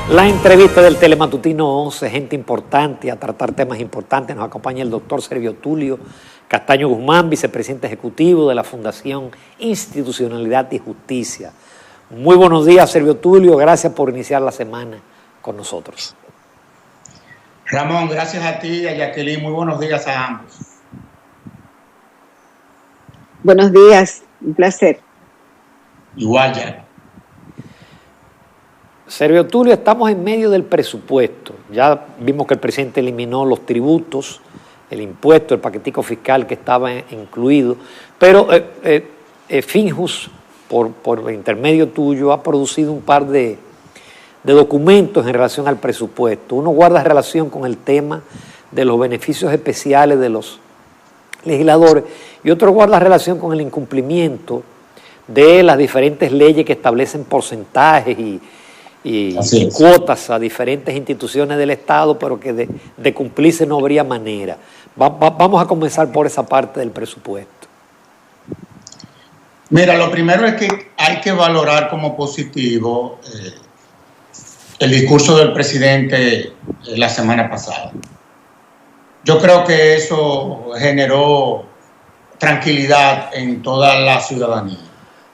La entrevista del Telematutino 11, gente importante a tratar temas importantes. Nos acompaña el doctor Servio Tulio Castaño Guzmán, vicepresidente ejecutivo de la Fundación Institucionalidad y Justicia. Muy buenos días, Servio Tulio. Gracias por iniciar la semana con nosotros. Ramón, gracias a ti y a Jacqueline. Muy buenos días a ambos. Buenos días, un placer. Igual, ya. Servio Tulio, estamos en medio del presupuesto. Ya vimos que el presidente eliminó los tributos, el impuesto, el paquetico fiscal que estaba incluido, pero Finjus, por intermedio tuyo, ha producido un par de documentos en relación al presupuesto. Uno guarda relación con el tema de los beneficios especiales de los legisladores y otro guarda relación con el incumplimiento de las diferentes leyes que establecen porcentajes y cuotas a diferentes instituciones del Estado, pero que de cumplirse no habría manera. Vamos a comenzar por esa parte del presupuesto. Mira, lo primero es que hay que valorar como positivo el discurso del presidente la semana pasada. Yo creo que eso generó tranquilidad en toda la ciudadanía.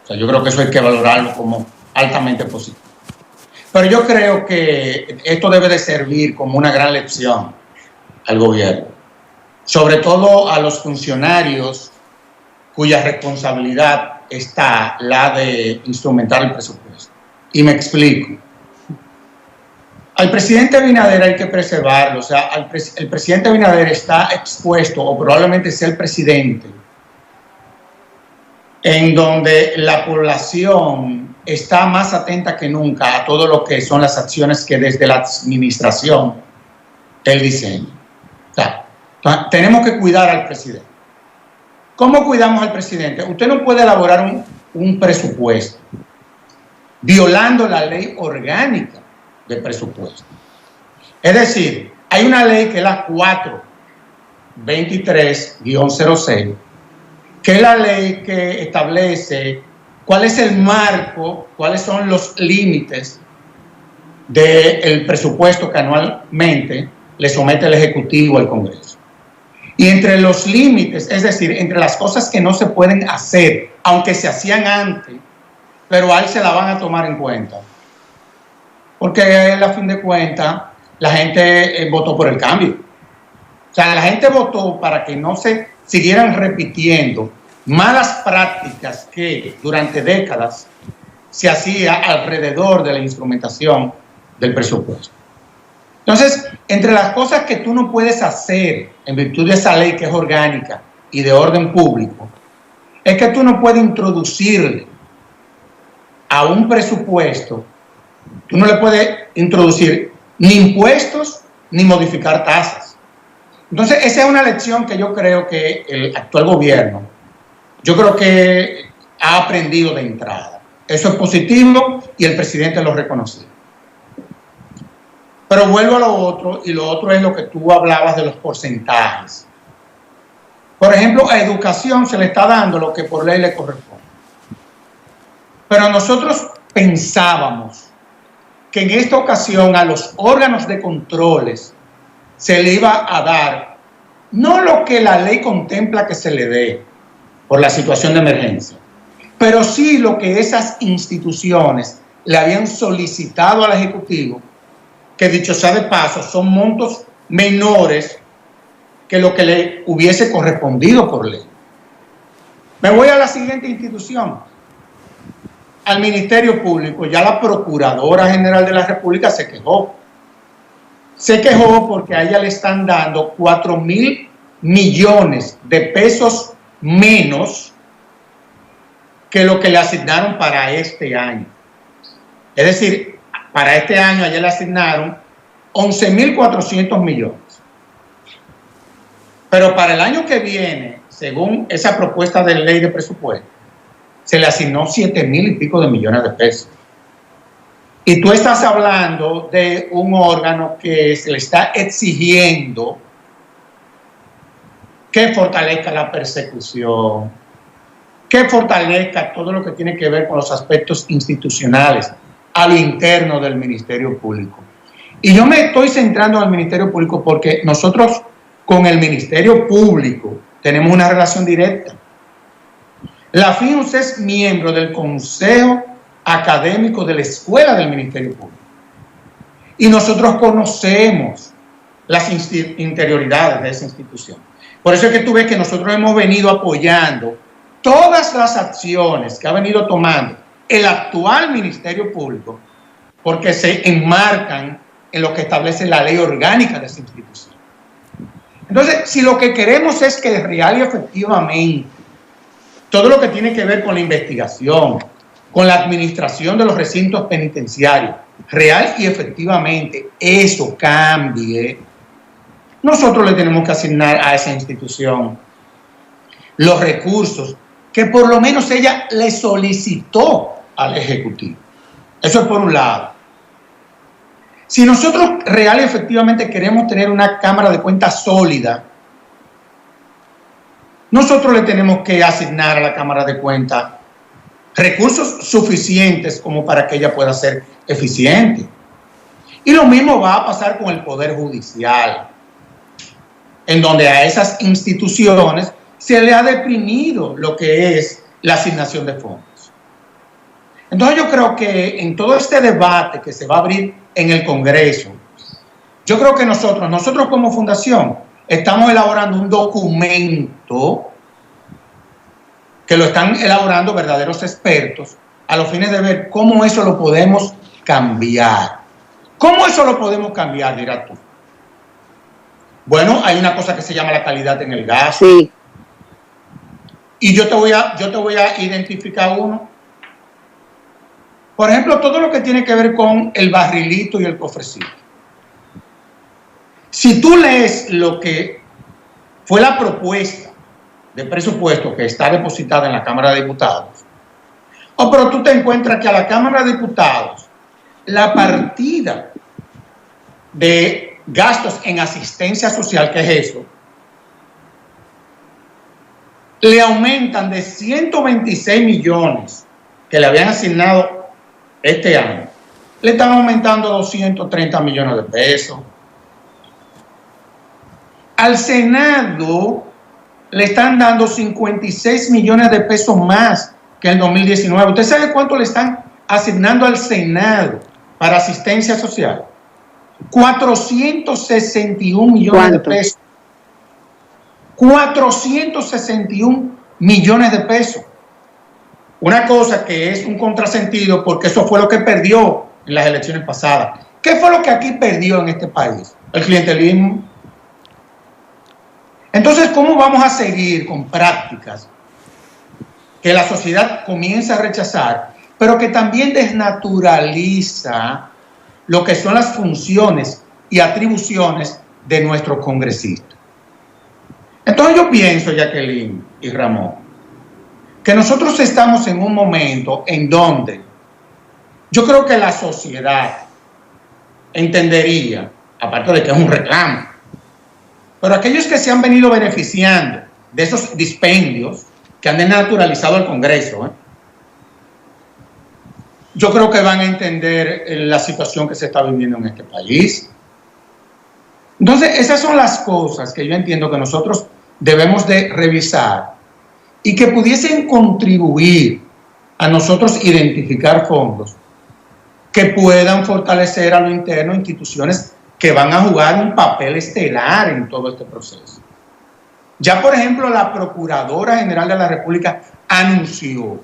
O sea, yo creo que eso hay que valorarlo como altamente positivo. Pero yo creo que esto debe de servir como una gran lección al gobierno, sobre todo a los funcionarios cuya responsabilidad está la de instrumentar el presupuesto. Y me explico. Al presidente Abinader hay que preservarlo. O sea, el presidente Abinader está expuesto, o probablemente sea el presidente, en donde la población está más atenta que nunca a todo lo que son las acciones que desde la administración él diseña. O sea, tenemos que cuidar al presidente. ¿Cómo cuidamos al presidente? Usted no puede elaborar un presupuesto violando la ley orgánica de presupuesto. Es decir, hay una ley que es la 423-06, que es la ley que establece cuál es el marco, cuáles son los límites del presupuesto que anualmente le somete el Ejecutivo al Congreso. Y entre los límites, es decir, entre las cosas que no se pueden hacer, aunque se hacían antes, pero ahí se la van a tomar en cuenta. Porque a fin de cuentas, la gente votó por el cambio. O sea, la gente votó para que no se siguieran repitiendo malas prácticas que durante décadas se hacía alrededor de la instrumentación del presupuesto. Entonces, entre las cosas que tú no puedes hacer en virtud de esa ley que es orgánica y de orden público, es que tú no puedes introducirle a un presupuesto, tú no le puedes introducir ni impuestos ni modificar tasas. Entonces, esa es una lección que yo creo que el actual gobierno, yo creo que ha aprendido de entrada. Eso es positivo y el presidente lo reconoció. Pero vuelvo a lo otro, y lo otro es lo que tú hablabas de los porcentajes. Por ejemplo, a educación se le está dando lo que por ley le corresponde. Pero nosotros pensábamos que en esta ocasión a los órganos de controles se le iba a dar no lo que la ley contempla que se le dé por la situación de emergencia, pero sí lo que esas instituciones le habían solicitado al Ejecutivo, que dicho sea de paso, son montos menores que lo que le hubiese correspondido por ley. Me voy a la siguiente institución, al Ministerio Público. Ya la Procuradora General de la República se quejó. Se quejó porque a ella le están dando 4,000 millones de pesos menos que lo que le asignaron para este año. Es decir, para este año a ella le asignaron 11,400 millones. Pero para el año que viene, según esa propuesta de ley de presupuesto, se le asignó 7,000 y pico de millones de pesos. Y tú estás hablando de un órgano que se le está exigiendo que fortalezca la persecución, que fortalezca todo lo que tiene que ver con los aspectos institucionales a lo interno del Ministerio Público. Y yo me estoy centrando en el Ministerio Público porque nosotros con el Ministerio Público tenemos una relación directa. La FIUNS es miembro del Consejo Académico de la Escuela del Ministerio Público. Y nosotros conocemos las interioridades de esa institución. Por eso es que tú ves que nosotros hemos venido apoyando todas las acciones que ha venido tomando el actual Ministerio Público, porque se enmarcan en lo que establece la ley orgánica de esa institución. Entonces, si lo que queremos es que real y efectivamente todo lo que tiene que ver con la investigación, con la administración de los recintos penitenciarios, real y efectivamente eso cambie, nosotros le tenemos que asignar a esa institución los recursos que por lo menos ella le solicitó al Ejecutivo. Eso es por un lado. Si nosotros real y efectivamente queremos tener una Cámara de Cuentas sólida, nosotros le tenemos que asignar a la Cámara de Cuentas recursos suficientes como para que ella pueda ser eficiente. Y lo mismo va a pasar con el Poder Judicial, en donde a esas instituciones se le ha deprimido lo que es la asignación de fondos. Entonces yo creo que en todo este debate que se va a abrir en el Congreso, yo creo que nosotros como fundación estamos elaborando un documento que lo están elaborando verdaderos expertos a los fines de ver cómo eso lo podemos cambiar. ¿Cómo eso lo podemos cambiar, dirás tú? Bueno, hay una cosa que se llama la calidad en el gas. Sí. Y yo te voy a identificar uno. Por ejemplo, todo lo que tiene que ver con el barrilito y el cofrecito. Si tú lees lo que fue la propuesta de presupuesto que está depositada en la Cámara de Diputados, pero tú te encuentras que a la Cámara de Diputados la partida de gastos en asistencia social, que es eso, le aumentan de 126 millones que le habían asignado este año, le están aumentando 230 millones de pesos. Al Senado le están dando 56 millones de pesos más que en 2019. ¿Usted sabe cuánto le están asignando al Senado para asistencia social? 461 millones de pesos. 461 millones de pesos. Una cosa que es un contrasentido porque eso fue lo que perdió en las elecciones pasadas. ¿Qué fue lo que aquí perdió en este país? El clientelismo. Entonces, ¿cómo vamos a seguir con prácticas que la sociedad comienza a rechazar, pero que también desnaturaliza lo que son las funciones y atribuciones de nuestros congresistas? Entonces yo pienso, Jacqueline y Ramón, que nosotros estamos en un momento en donde yo creo que la sociedad entendería, aparte de que es un reclamo, pero aquellos que se han venido beneficiando de esos dispendios que han desnaturalizado el Congreso, yo creo que van a entender la situación que se está viviendo en este país. Entonces, esas son las cosas que yo entiendo que nosotros debemos de revisar y que pudiesen contribuir a nosotros identificar fondos que puedan fortalecer a lo interno instituciones que van a jugar un papel estelar en todo este proceso. Ya, por ejemplo, la Procuradora General de la República anunció,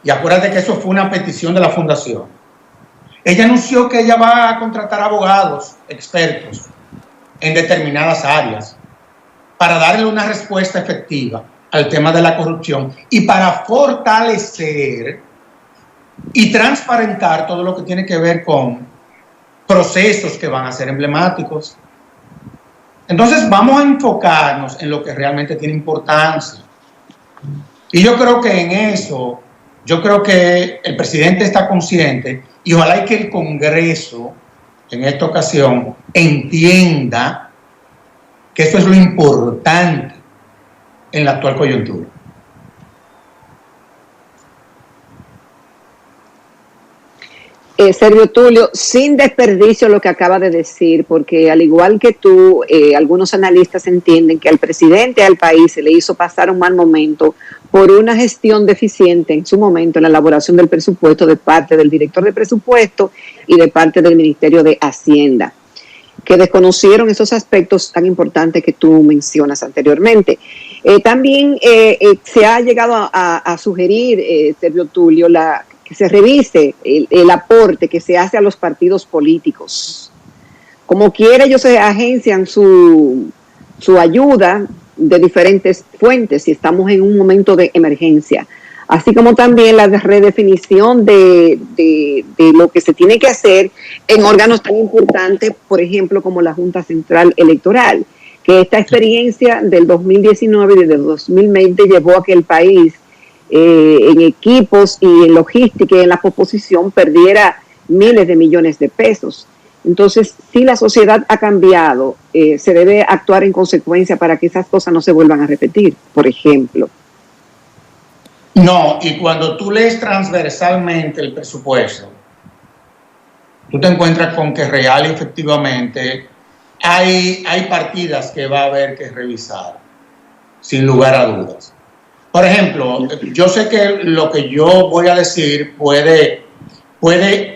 y acuérdate que eso fue una petición de la Fundación, ella anunció que ella va a contratar abogados expertos en determinadas áreas para darle una respuesta efectiva al tema de la corrupción y para fortalecer y transparentar todo lo que tiene que ver con procesos que van a ser emblemáticos. Entonces vamos a enfocarnos en lo que realmente tiene importancia. Y yo creo que en eso, yo creo que el presidente está consciente y ojalá que el Congreso en esta ocasión entienda que eso es lo importante en la actual coyuntura. Sergio Tulio, sin desperdicio lo que acaba de decir, porque al igual que tú, algunos analistas entienden que al presidente al país se le hizo pasar un mal momento por una gestión deficiente en su momento en la elaboración del presupuesto de parte del director de presupuesto y de parte del Ministerio de Hacienda, que desconocieron esos aspectos tan importantes que tú mencionas anteriormente. También se ha llegado a sugerir, Sergio Tulio, que se revise el aporte que se hace a los partidos políticos. Como quiera, ellos se agencian su ayuda de diferentes fuentes si estamos en un momento de emergencia. Así como también la redefinición de lo que se tiene que hacer en órganos tan importantes, por ejemplo, como la Junta Central Electoral, que esta experiencia del 2019 y del 2020 llevó a que el país en equipos y en logística y en la oposición perdiera miles de millones de pesos. Entonces, si la sociedad ha cambiado, se debe actuar en consecuencia para que esas cosas no se vuelvan a repetir, por ejemplo. No, y cuando tú lees transversalmente el presupuesto, tú te encuentras con que real y efectivamente hay partidas que va a haber que revisar, sin lugar a dudas. Por ejemplo, yo sé que lo que yo voy a decir puede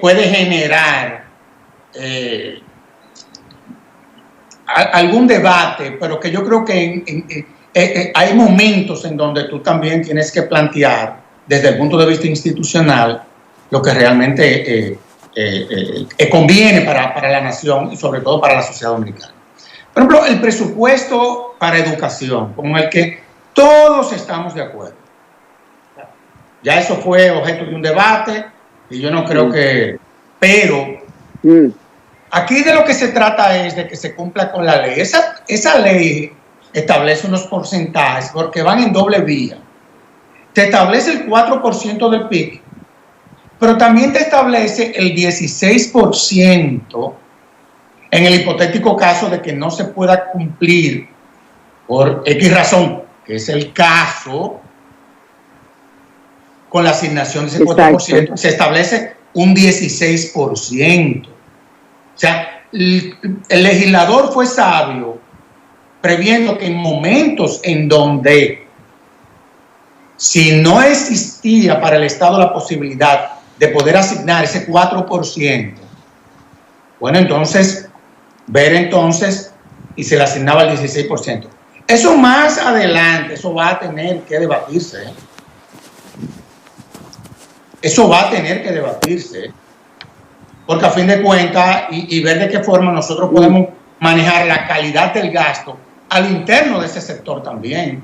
generar algún debate, pero que yo creo que hay momentos en donde tú también tienes que plantear desde el punto de vista institucional lo que realmente conviene para la nación y sobre todo para la sociedad dominicana. Por ejemplo, el presupuesto para educación, con el que todos estamos de acuerdo. Ya eso fue objeto de un debate y yo no creo que... Pero aquí de lo que se trata es de que se cumpla con la ley. Esa ley establece unos porcentajes porque van en doble vía. Te establece el 4% del PIB, pero también te establece el 16% en el hipotético caso de que no se pueda cumplir por X razón, que es el caso con la asignación de ese 4%. Exacto. Se establece un 16%. O sea, el legislador fue sabio previendo que en momentos en donde si no existía para el Estado la posibilidad de poder asignar ese 4%, bueno, entonces, ver entonces, y se le asignaba el 16%. Eso más adelante, eso va a tener que debatirse. Eso va a tener que debatirse. Porque a fin de cuentas, y ver de qué forma nosotros podemos manejar la calidad del gasto al interno de ese sector también.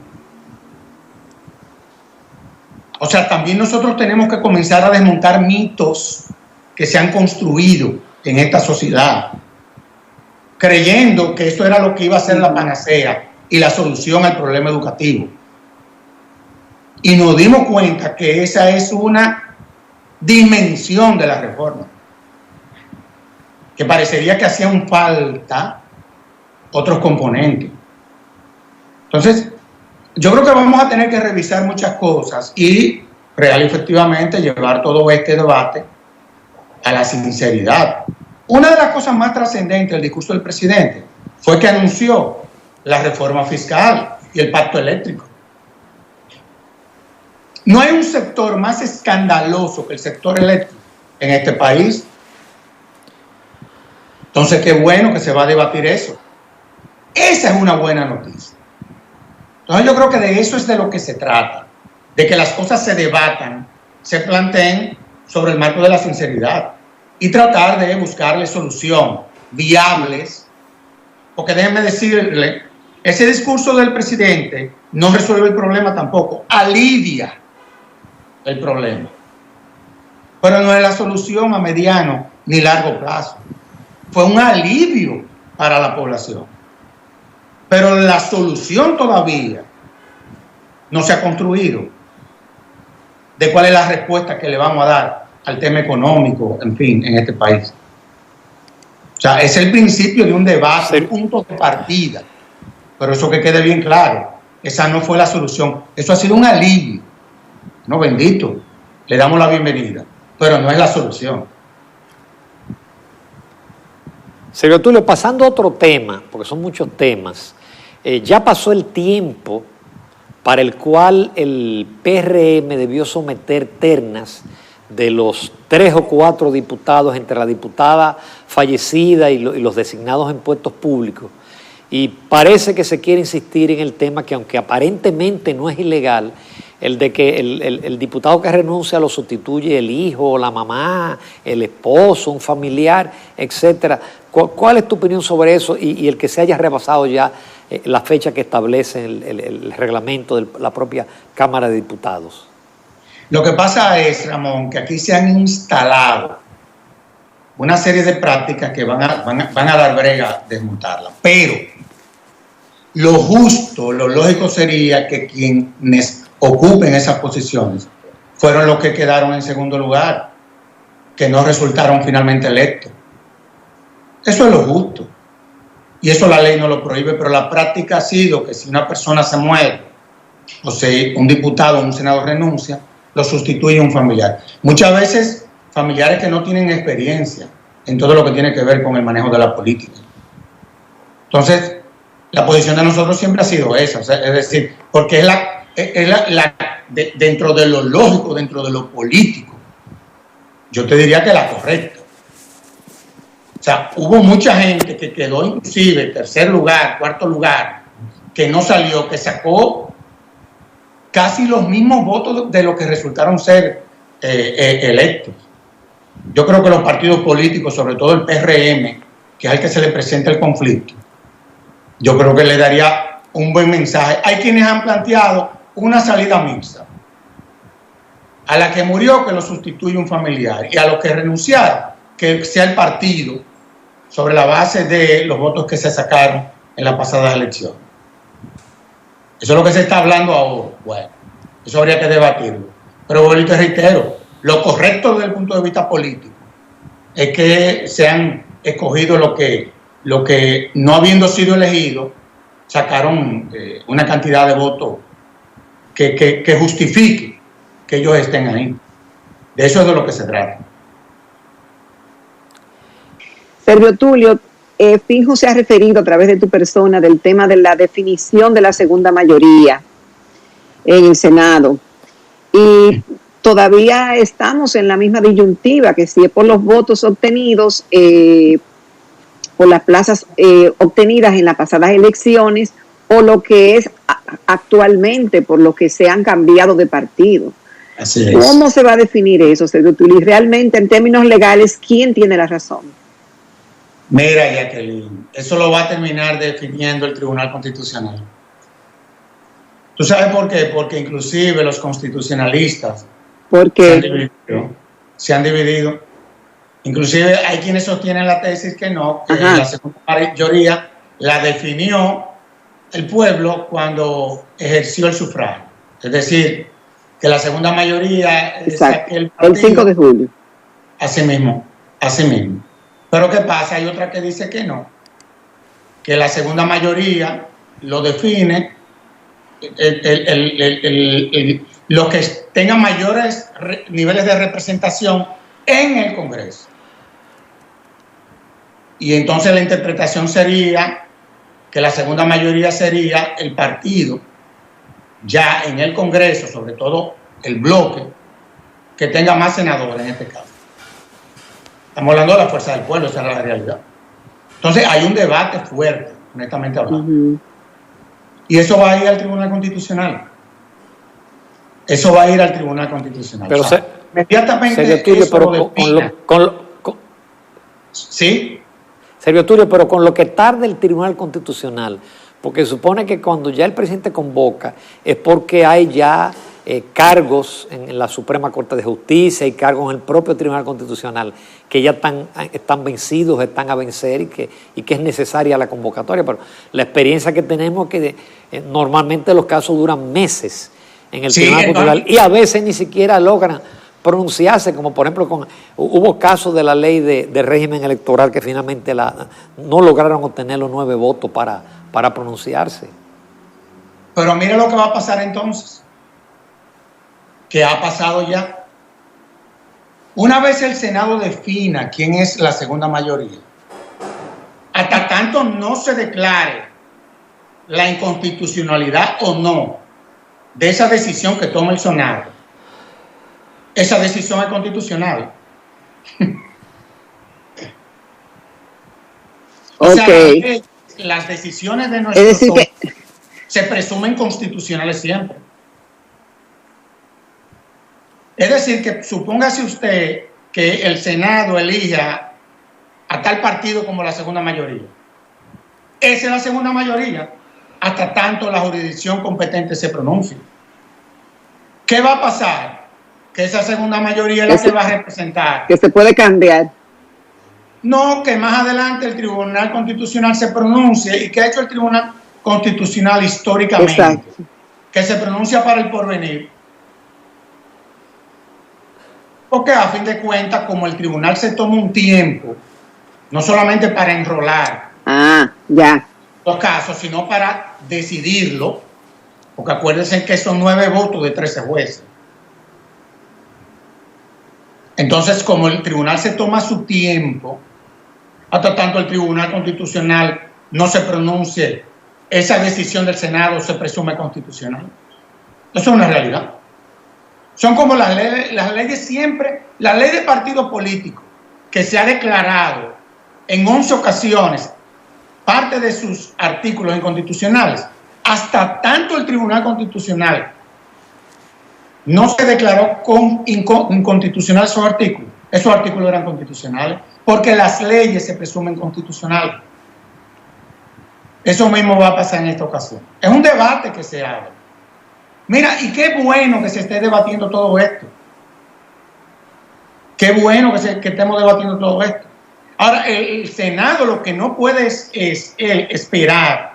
O sea, también nosotros tenemos que comenzar a desmontar mitos que se han construido en esta sociedad, creyendo que esto era lo que iba a ser la panacea y la solución al problema educativo. Y nos dimos cuenta que esa es una dimensión de la reforma, que parecería que hacían falta otros componentes. Entonces, yo creo que vamos a tener que revisar muchas cosas y real y efectivamente llevar todo este debate a la sinceridad. Una de las cosas más trascendentes del discurso del presidente fue que anunció la reforma fiscal y el pacto eléctrico. No hay un sector más escandaloso que el sector eléctrico en este país. Entonces, qué bueno que se va a debatir eso. Esa es una buena noticia. Entonces, yo creo que de eso es de lo que se trata, de que las cosas se debatan, se planteen sobre el marco de la sinceridad y tratar de buscarle solución viables, porque déjenme decirle, ese discurso del presidente no resuelve el problema tampoco, alivia el problema, pero no es la solución a mediano ni largo plazo. Fue un alivio para la población, pero la solución todavía no se ha construido de cuál es la respuesta que le vamos a dar al tema económico, en fin, en este país. O sea, es el principio de un debate, un punto de partida, pero eso que quede bien claro, esa no fue la solución, eso ha sido un alivio, no bendito, le damos la bienvenida, pero no es la solución. Sergio Tulio, pasando a otro tema, porque son muchos temas, ya pasó el tiempo para el cual el PRM debió someter ternas de los 3 o 4 diputados entre la diputada fallecida y los designados en puestos públicos. Y parece que se quiere insistir en el tema que, aunque aparentemente no es ilegal, el de que el diputado que renuncia lo sustituye el hijo, la mamá, el esposo, un familiar, etcétera. ¿Cuál es tu opinión sobre eso y el que se haya rebasado ya la fecha que establece el reglamento de la propia Cámara de Diputados? Lo que pasa es, Ramón, que aquí se han instalado una serie de prácticas que van a dar brega a desmontarla. Pero lo justo, lo lógico sería que quienes ocupen esas posiciones fueron los que quedaron en segundo lugar, que no resultaron finalmente electos. Eso es lo justo. Y eso la ley no lo prohíbe, pero la práctica ha sido que si una persona se muere, o si un diputado o un senador renuncia, lo sustituye un familiar. Muchas veces familiares que no tienen experiencia en todo lo que tiene que ver con el manejo de la política. Entonces, la posición de nosotros siempre ha sido esa, o sea, es decir, porque dentro de lo lógico, dentro de lo político, yo te diría que la correcta. O sea, hubo mucha gente que quedó inclusive tercer lugar, cuarto lugar, que no salió, que sacó casi los mismos votos de los que resultaron ser electos. Yo creo que los partidos políticos, sobre todo el PRM, que es al que se le presenta el conflicto, yo creo que le daría un buen mensaje. Hay quienes han planteado una salida mixta. A la que murió, que lo sustituye un familiar, y a los que renunciaron, que sea el partido, sobre la base de los votos que se sacaron en las pasadas elecciones. Eso es lo que se está hablando ahora. Bueno, eso habría que debatirlo. Pero bueno, te reitero, lo correcto desde el punto de vista político es que se han escogido lo que no habiendo sido elegidos, sacaron una cantidad de votos que justifique que ellos estén ahí. De eso es de lo que se trata. Sergio Tulio, Finjo se ha referido a través de tu persona del tema de la definición de la segunda mayoría en el Senado. Y todavía estamos en la misma disyuntiva, que si es por los votos obtenidos, por las plazas obtenidas en las pasadas elecciones, o lo que es actualmente, por lo que se han cambiado de partido. Así es. ¿Cómo se va a definir eso, Sergio Tulio? Y realmente, en términos legales, ¿quién tiene la razón? Mira, Jacqueline, eso lo va a terminar definiendo el Tribunal Constitucional. ¿Tú sabes por qué? Porque inclusive los constitucionalistas se han dividido. Inclusive hay quienes sostienen la tesis que no, que la segunda mayoría la definió el pueblo cuando ejerció el sufragio. Es decir, que la segunda mayoría es aquel partido, el 5 de julio. Así mismo. Pero ¿qué pasa? Hay otra que dice que no, que la segunda mayoría lo define los que tengan mayores niveles de representación en el Congreso. Y entonces la interpretación sería que la segunda mayoría sería el partido ya en el Congreso, sobre todo el bloque, que tenga más senadores en este caso. Estamos hablando de la fuerza del pueblo, esa es la realidad. Entonces hay un debate fuerte, honestamente hablando. Y eso va a ir al Tribunal Constitucional. Pero o sea, inmediatamente ¿sí? Sergio Tulio, pero con lo que tarda el Tribunal Constitucional, porque supone que cuando ya el presidente convoca es porque hay ya cargos en la Suprema Corte de Justicia y cargos en el propio Tribunal Constitucional que ya están vencidos, están a vencer y que es necesaria la convocatoria. Pero la experiencia que tenemos es que normalmente los casos duran meses en el Tribunal Constitucional y a veces ni siquiera logran pronunciarse, como por ejemplo hubo casos de la ley de régimen electoral que finalmente no lograron obtener los 9 votos para pronunciarse. Pero mira lo que va a pasar entonces, que ha pasado ya. Una vez el Senado defina quién es la segunda mayoría, hasta tanto no se declare la inconstitucionalidad o no de esa decisión que toma el Senado, esa decisión es constitucional. O sea, las decisiones de nuestro se presumen constitucionales siempre. Es decir, que supóngase usted que el Senado elija a tal partido como la segunda mayoría. Esa es la segunda mayoría, hasta tanto la jurisdicción competente se pronuncie. ¿Qué va a pasar? Que esa segunda mayoría es la que va a representar. Que se puede cambiar. No, que más adelante el Tribunal Constitucional se pronuncie. ¿Y qué ha hecho el Tribunal Constitucional históricamente? Exacto. Que se pronuncia para el porvenir. Porque a fin de cuentas, como el tribunal se toma un tiempo, no solamente para enrolar los casos, sino para decidirlo, porque acuérdense que son 9 votos de 13 jueces. Entonces, como el tribunal se toma su tiempo, hasta tanto el Tribunal Constitucional no se pronuncie, esa decisión del Senado se presume constitucional. Eso es una realidad. Son como las leyes siempre, la ley de partido político, que se ha declarado en 11 ocasiones parte de sus artículos inconstitucionales, hasta tanto el Tribunal Constitucional no se declaró inconstitucional esos artículos eran constitucionales, porque las leyes se presumen constitucionales. Eso mismo va a pasar en esta ocasión. Es un debate que se abre. Mira, y qué bueno que se esté debatiendo todo esto. Qué bueno que estemos debatiendo todo esto. Ahora, el Senado lo que no puede es esperar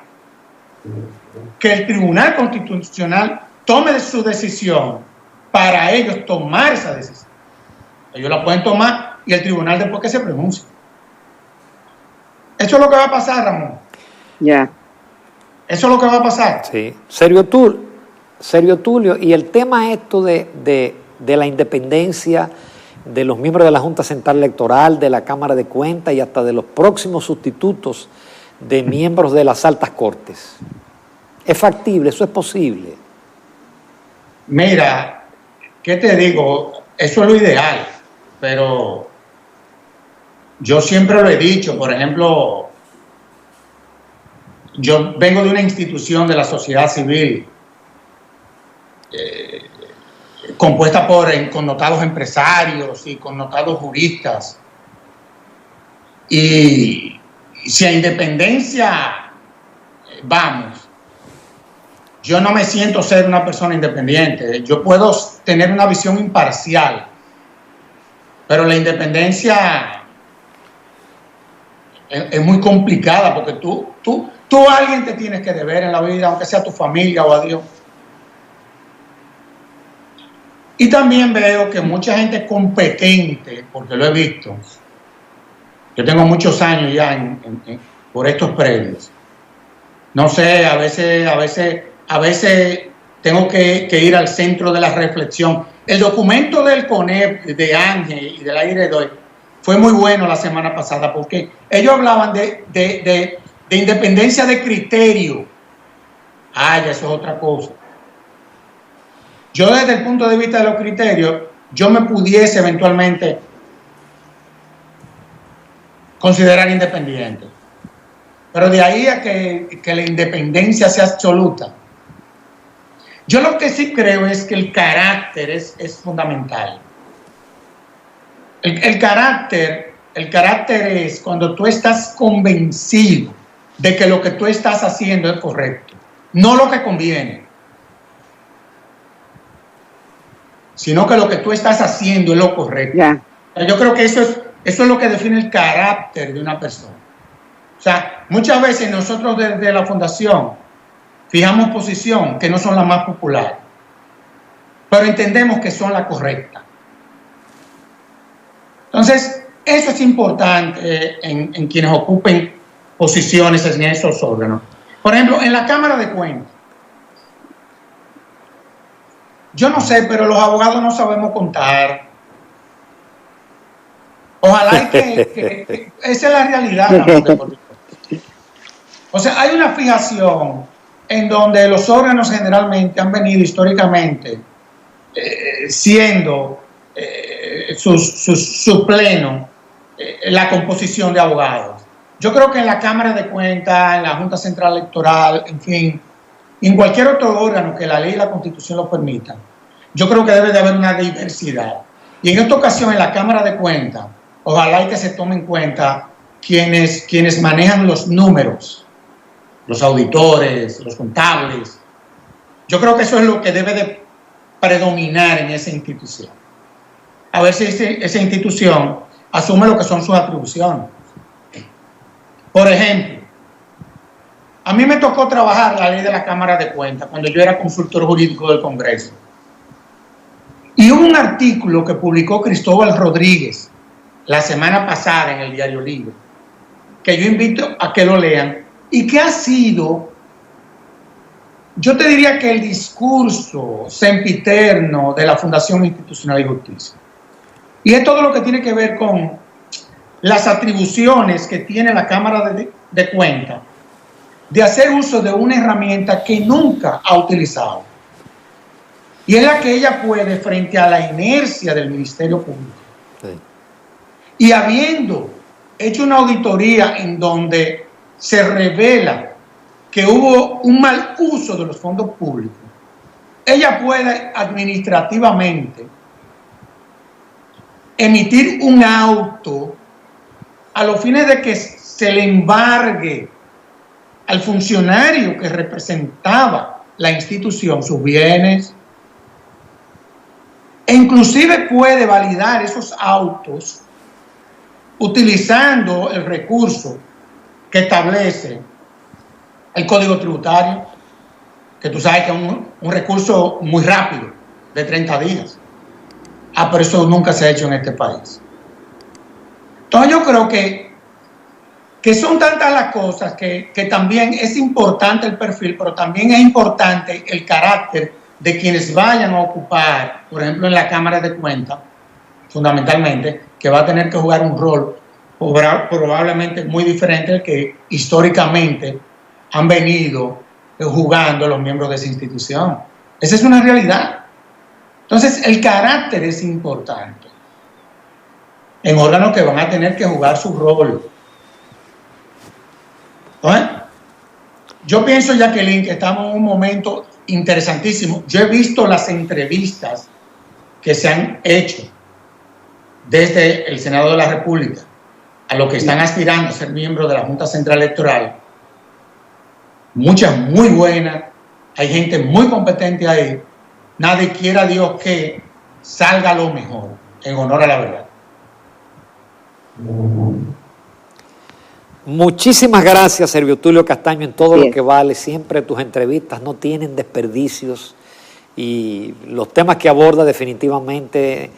que el Tribunal Constitucional tome su decisión para ellos tomar esa decisión. Ellos la pueden tomar y el tribunal después que se pronuncie. Eso es lo que va a pasar, Ramón. Ya. Eso es lo que va a pasar. Sí. Sergio Tulio, y el tema esto de la independencia de los miembros de la Junta Central Electoral, de la Cámara de Cuentas y hasta de los próximos sustitutos de miembros de las altas cortes. ¿Es factible? ¿Eso es posible? Mira, ¿qué te digo? Eso es lo ideal, pero yo siempre lo he dicho. Por ejemplo, yo vengo de una institución de la sociedad civil compuesta por connotados empresarios y connotados juristas, y si a independencia vamos, yo no me siento ser una persona independiente. Yo puedo tener una visión imparcial, pero la independencia es muy complicada, porque tú a alguien te tienes que deber en la vida, aunque sea a tu familia o a Dios. Y también veo que mucha gente competente, porque lo he visto, yo tengo muchos años ya por estos predios. No sé, a veces tengo que ir al centro de la reflexión. El documento del CONEP, de Ángel y del Aire de hoy, fue muy bueno la semana pasada, porque ellos hablaban de independencia de criterio. Ya eso es otra cosa. Yo, desde el punto de vista de los criterios, yo me pudiese eventualmente considerar independiente. Pero de ahí a que la independencia sea absoluta. Yo lo que sí creo es que el carácter es fundamental. El carácter es cuando tú estás convencido de que lo que tú estás haciendo es correcto, no lo que conviene, sino que lo que tú estás haciendo es lo correcto. Yeah. Yo creo que eso es lo que define el carácter de una persona. O sea, muchas veces nosotros desde la fundación fijamos posición que no son las más populares, pero entendemos que son las correctas. Entonces, eso es importante en quienes ocupen posiciones en esos órganos. Por ejemplo, en la Cámara de Cuentas, yo no sé, pero los abogados no sabemos contar. Ojalá que esa es la realidad. O sea, hay una fijación en donde los órganos generalmente han venido históricamente siendo su pleno la composición de abogados. Yo creo que en la Cámara de Cuentas, en la Junta Central Electoral, en fin, en cualquier otro órgano que la ley y la Constitución lo permitan, yo creo que debe de haber una diversidad. Y en esta ocasión, en la Cámara de Cuentas, ojalá y que se tomen en cuenta quienes manejan los números, los auditores, los contables. Yo creo que eso es lo que debe de predominar en esa institución. A ver si esa institución asume lo que son sus atribuciones. Por ejemplo, a mí me tocó trabajar la ley de la Cámara de Cuentas cuando yo era consultor jurídico del Congreso. Y hubo un artículo que publicó Cristóbal Rodríguez la semana pasada en el Diario Libre, que yo invito a que lo lean, y que ha sido, yo te diría que el discurso sempiterno de la Fundación Institucional y Justicia. Y es todo lo que tiene que ver con las atribuciones que tiene la Cámara de Cuentas de hacer uso de una herramienta que nunca ha utilizado. Y es la que ella puede frente a la inercia del Ministerio Público. Sí. Y habiendo hecho una auditoría en donde se revela que hubo un mal uso de los fondos públicos, ella puede administrativamente emitir un auto a los fines de que se le embargue al funcionario que representaba la institución sus bienes, e inclusive puede validar esos autos utilizando el recurso que establece el Código Tributario, que tú sabes que es un recurso muy rápido, de 30 días. Pero eso nunca se ha hecho en este país. Entonces yo creo que son tantas las cosas que también es importante el perfil, pero también es importante el carácter de quienes vayan a ocupar, por ejemplo, en la Cámara de Cuentas, fundamentalmente, que va a tener que jugar un rol probablemente muy diferente al que históricamente han venido jugando los miembros de esa institución. Esa es una realidad. Entonces, el carácter es importante en órganos que van a tener que jugar su rol. Yo pienso, Jacqueline, que estamos en un momento interesantísimo. Yo he visto las entrevistas que se han hecho desde el Senado de la República a los que están aspirando a ser miembros de la Junta Central Electoral. Muchas muy buenas, hay gente muy competente ahí. Nadie quiera Dios que salga lo mejor, en honor a la verdad. Muchísimas gracias, Servio Tulio Castaño, en todo lo que vale. Siempre tus entrevistas no tienen desperdicios y los temas que aborda definitivamente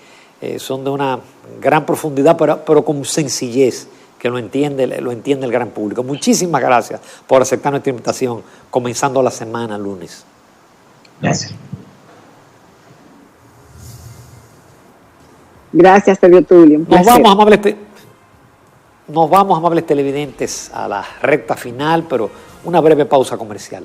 son de una gran profundidad, pero con sencillez, que lo entiende el gran público. Muchísimas gracias por aceptar nuestra invitación, comenzando la semana lunes. Gracias. Gracias, Servio Tulio. Nos vamos, amables televidentes, a la recta final, pero una breve pausa comercial.